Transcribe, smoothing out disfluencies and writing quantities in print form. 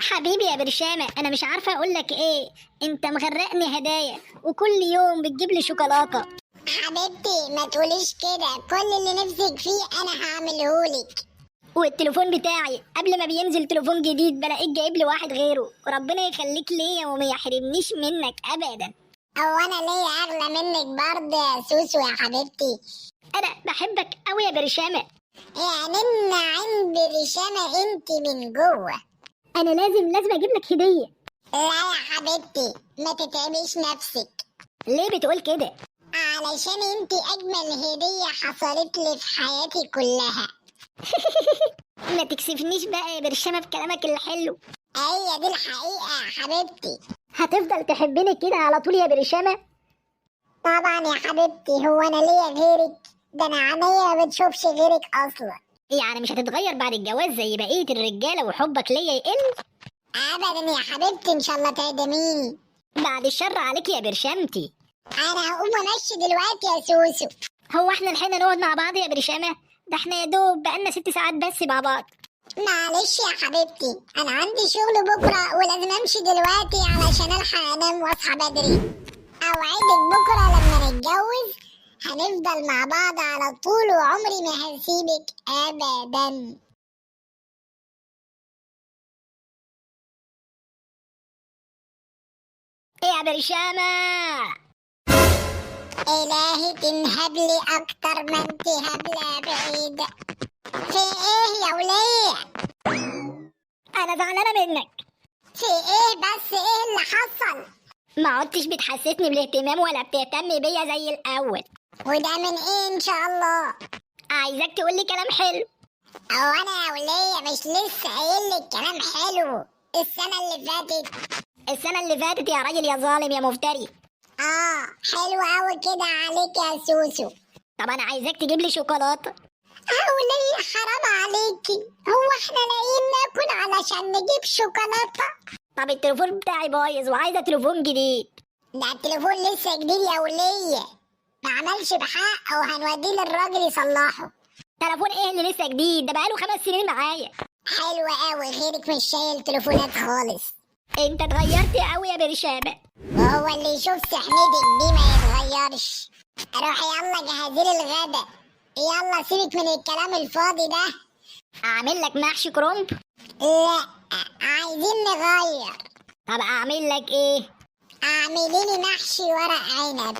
حبيبي يا برشامة، أنا مش عارفة أقولك إيه. أنت مغرقني هدايا وكل يوم بتجيب لي شوكولاتة. حبيبتي ما تقوليش كده، كل اللي نفسك فيه انا هعملهولك. والتليفون بتاعي قبل ما بينزل تليفون جديد بلاقيك جايب لي واحد غيره. ربنا يخليك ليا وما يحرمنيش منك أبدا. او انا ليا اغلى منك برضه يا سوسو يا حبيبتي. أنا بحبك أوي يا برشامة. يعني ان عند رشامة انت من جوه. أنا لازم أجيب لك هدية. لا يا حبيبتي ما تتعبيش نفسك، ليه بتقول كده؟ علشان انت اجمل هدية حصلت لي في حياتي كلها. ما تكسفنيش بقى يا برشامة بكلامك الحلو. هي دي الحقيقة يا حبيبتي. هتفضل تحبني كده على طول يا برشامة؟ طبعا يا حبيبتي، هو انا ليا غيرك؟ ده انا عينيا ما بتشوفش غيرك اصلا. يعني مش هتتغير بعد الجواز زي بقية الرجالة وحبك ليا يقل؟ ابدا يا حبيبتي، ان شاء الله تقدميني. بعد الشر عليك يا برشامتي. انا هقوم امشي دلوقتي يا سوسو. هو احنا لحقنا نقعد مع بعض يا برشامة؟ ده احنا يا دوب بقالنا 6 ساعات بس مع بعض. معلش يا حبيبتي، انا عندي شغل بكره ولازم امشي دلوقتي علشان الحق انام واصحى بدري. اوعدك بكره لما نتجوز هنفضل مع بعض على طول وعمري ما هسيبك ابدا. ايه يا برشامة؟ الهي تنهب لي اكتر ما انت هبله بعيد. في ايه يا وليه؟ انا زعلانة منك. في ايه بس؟ ايه اللي حصل؟ ما عدتش بتحسسني بالاهتمام ولا بتهتم بيا زي الاول. وده من ايه ان شاء الله؟ عايزاك تقولي كلام حلو. او انا يا وليه مش لسه قايل لك كلام حلو السنه اللي فاتت؟ السنة اللي فاتت يا راجل يا ظالم يا مفتري. حلو قوي كده عليك يا سوسو. طب انا عايزاك تجيب لي شوكولاتة. وليه حرام عليكي، هو احنا لاقيين ناكل علشان نجيب شوكولاته؟ طب التليفون بتاعي بايظ وعايزة تليفون جديد. ده التليفون لسه جديد يا وليه، ما عملش بحق او هنوديه للراجل يصلحه. تليفون ايه اللي لسه جديد؟ ده بقاله 5 سنين معايا. حلو قوي، غيرك مش شايل تليفونات خالص. انت اتغيرت قوي يا برشامة. وهو اللي يشوف سحنتك دي ما يتغيرش. روحي يلا جهزي لي الغدا. يلا سيبك من الكلام الفاضي ده. اعمل لك محشي كرنب؟ لا، عايزين نغير. طب اعمل لك ايه؟ اعملي لي محشي ورق عنب.